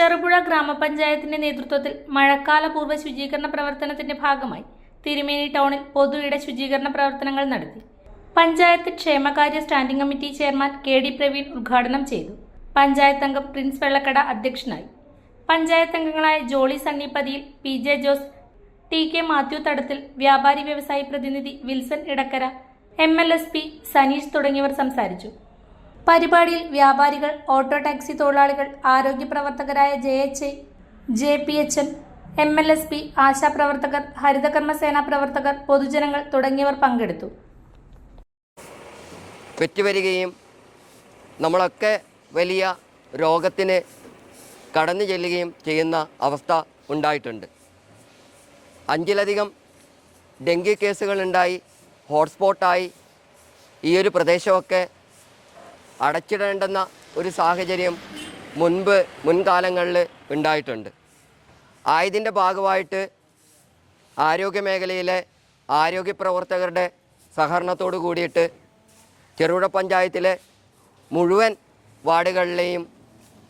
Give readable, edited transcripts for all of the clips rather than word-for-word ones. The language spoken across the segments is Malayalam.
ചെറുപുഴ ഗ്രാമപഞ്ചായത്തിന്റെ നേതൃത്വത്തിൽ മഴക്കാലപൂർവ്വ ശുചീകരണ പ്രവർത്തനത്തിന്റെ ഭാഗമായി തിരുമേനി ടൗണിൽ പൊതു ഇട ശുചീകരണ പ്രവർത്തനങ്ങൾ നടത്തി. പഞ്ചായത്ത് ക്ഷേമകാര്യ സ്റ്റാൻഡിംഗ് കമ്മിറ്റി ചെയർമാൻ കെ.ഡി. പ്രവീൺ ഉദ്ഘാടനം ചെയ്തു. പഞ്ചായത്ത് അംഗം പ്രിൻസ് വെള്ളക്കട അധ്യക്ഷനായി. പഞ്ചായത്ത് അംഗങ്ങളായ ജോളി സണ്ണിപ്പതിയിൽ, പി.ജെ. ജോസ്, ടി.കെ. മാത്യു തടത്തിൽ, വ്യാപാരി വ്യവസായി പ്രതിനിധി വിൽസൺ ഇടക്കര, MLSP സനീഷ് തുടങ്ങിയവർ സംസാരിച്ചു. പരിപാടിയിൽ വ്യാപാരികൾ, ഓട്ടോ ടാക്സി തൊഴിലാളികൾ, ആരോഗ്യ പ്രവർത്തകരായ JHI, JPHN, MLSP, ആശാപ്രവർത്തകർ, ഹരിതകർമ്മസേനാ പ്രവർത്തകർ, പൊതുജനങ്ങൾ തുടങ്ങിയവർ പങ്കെടുത്തു. പെറ്റുവരികയും നമ്മളൊക്കെ വലിയ രോഗത്തിന് കടന്നു ചെല്ലുകയും ചെയ്യുന്ന അവസ്ഥ ഉണ്ടായിട്ടുണ്ട്. 5ലധികം ഡെങ്കി കേസുകളുണ്ടായി. ഹോട്ട്സ്പോട്ടായി ഈ ഒരു പ്രദേശമൊക്കെ അടച്ചിടേണ്ടുന്ന ഒരു സാഹചര്യം മുൻകാലങ്ങളിൽ ഉണ്ടായിട്ടുണ്ട്. ആയതിൻ്റെ ഭാഗമായിട്ട് ആരോഗ്യമേഖലയിലെ ആരോഗ്യ പ്രവർത്തകരുടെ സഹകരണത്തോടു കൂടിയിട്ട് ചെറുപുഴ പഞ്ചായത്തിലെ മുഴുവൻ വാർഡുകളിലെയും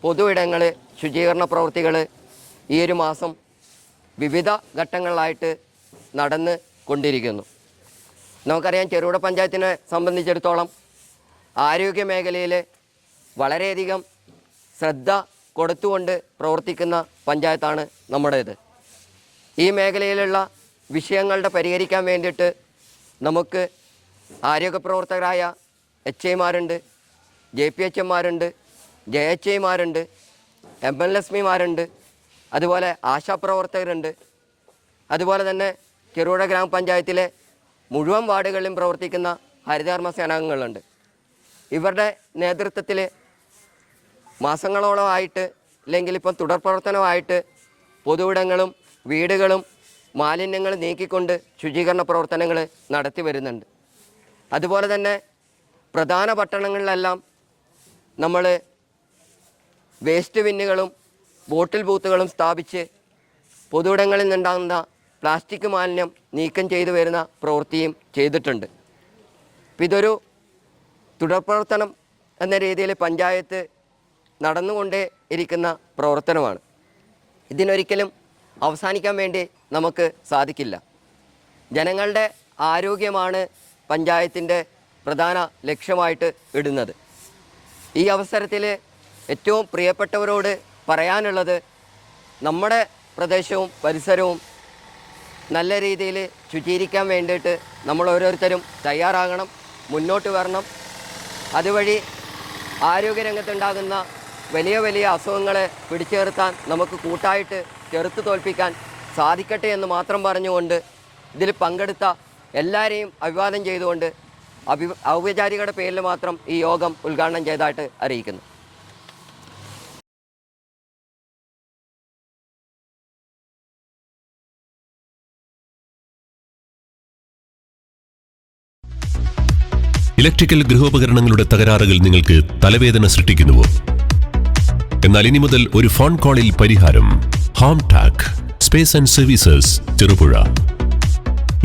പൊതു ഇടങ്ങൾ ശുചീകരണ പ്രവൃത്തികൾ ഈ ഒരു മാസം വിവിധ ഘട്ടങ്ങളിലായിട്ട് നടന്ന് കൊണ്ടിരിക്കുന്നു. നമുക്കറിയാം, ചെറുപുഴ പഞ്ചായത്തിനെ സംബന്ധിച്ചിടത്തോളം ആരോഗ്യ മേഖലയിൽ വളരെയധികം ശ്രദ്ധ കൊടുത്തുകൊണ്ട് പ്രവർത്തിക്കുന്ന പഞ്ചായത്താണ് നമ്മുടേത്. ഈ മേഖലയിലുള്ള വിഷയങ്ങളുടെ പരിഹരിക്കാൻ വേണ്ടിയിട്ട് നമുക്ക് ആരോഗ്യ പ്രവർത്തകരായ HIമാരുണ്ട്, JPHമാരുണ്ട്, JHIമാരുണ്ട്, MLSPമാരുണ്ട്, അതുപോലെ ആശാപ്രവർത്തകരുണ്ട്. അതുപോലെ തന്നെ ചെറുപുഴ ഗ്രാമപഞ്ചായത്തിലെ മുഴുവൻ വാർഡുകളിലും പ്രവർത്തിക്കുന്ന ഹരിതകർമ്മ സേനാംഗങ്ങളുണ്ട്. ഇവരുടെ നേതൃത്വത്തിൽ മാസങ്ങളോളമായിട്ട്, അല്ലെങ്കിൽ ഇപ്പം തുടർ പ്രവർത്തനമായിട്ട് പൊതുവിടങ്ങളും വീടുകളും മാലിന്യങ്ങൾ നീക്കിക്കൊണ്ട് ശുചീകരണ പ്രവർത്തനങ്ങൾ നടത്തി വരുന്നുണ്ട്. അതുപോലെ തന്നെ പ്രധാന പട്ടണങ്ങളിലെല്ലാം നമ്മൾ വേസ്റ്റ് ബിന്നുകളും ബോട്ടിൽ ബൂത്തുകളും സ്ഥാപിച്ച് പൊതുവിടങ്ങളിൽ നിന്നുണ്ടാകുന്ന പ്ലാസ്റ്റിക് മാലിന്യം നീക്കം ചെയ്തു വരുന്ന പ്രവൃത്തിയും ചെയ്തിട്ടുണ്ട്. ഇതൊരു തുടർ പ്രവർത്തനം എന്ന രീതിയിൽ പഞ്ചായത്ത് നടന്നുകൊണ്ടേ ഇരിക്കുന്ന പ്രവർത്തനമാണ്. ഇതിനൊരിക്കലും അവസാനിക്കാൻ വേണ്ടി നമുക്ക് സാധിക്കില്ല. ജനങ്ങളുടെ ആരോഗ്യമാണ് പഞ്ചായത്തിൻ്റെ പ്രധാന ലക്ഷ്യമായിട്ട് ഇടുന്നത്. ഈ അവസരത്തിൽ ഏറ്റവും പ്രിയപ്പെട്ടവരോട് പറയാനുള്ളത്, നമ്മുടെ പ്രദേശവും പരിസരവും നല്ല രീതിയിൽ ശുചീകരിക്കാൻ വേണ്ടിയിട്ട് നമ്മൾ ഓരോരുത്തരും തയ്യാറാകണം, മുന്നോട്ട് വരണം. അതുവഴി ആരോഗ്യരംഗത്തുണ്ടാകുന്ന വലിയ വലിയ അസുഖങ്ങളെ പിടിച്ചു നിർത്താൻ നമുക്ക് കൂട്ടായിട്ട് ചെറുത്ത് തോൽപ്പിക്കാൻ സാധിക്കട്ടെ എന്ന് മാത്രം പറഞ്ഞുകൊണ്ട് ഇതിൽ പങ്കെടുത്ത എല്ലാവരെയും അഭിവാദം ചെയ്തുകൊണ്ട് ഔപചാരികയുടെ പേരിൽ മാത്രം ഈ യോഗം ഉദ്ഘാടനം ചെയ്തതായിട്ട് അറിയിക്കുന്നു. ഇലക്ട്രിക്കൽ ഗൃഹോപകരണങ്ങളുടെ തകരാറുകൾ നിങ്ങൾക്ക് തലവേദന സൃഷ്ടിക്കുന്നുവോ? എന്നാൽ ഇനി മുതൽ ഒരു ഫോൺ കോളിൽ പരിഹാരം. Home Tak space and services, Cherupuzha.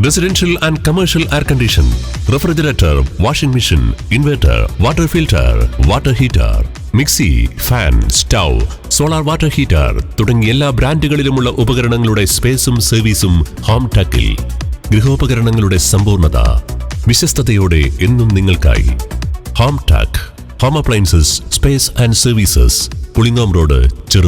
Residential and commercial air condition, refrigerator, washing machine, inverter, water filter, water heater, mixie, fan, stove, solar water heater തുടങ്ങിയ എല്ലാ ബ്രാൻഡുകളിലുമുള്ള ഉപകരണങ്ങളുടെ സ്പേസും സർവീസും ഹോം ടാക്കിൽ. ഗൃഹോപകരണങ്ങളുടെ സമ്പൂർണ്ണത വിശ്വസ്തയോടെ എന്നും നിങ്ങൾക്കായി. Home Tak home appliances, space and services, Pulingome road, Cherupuzha.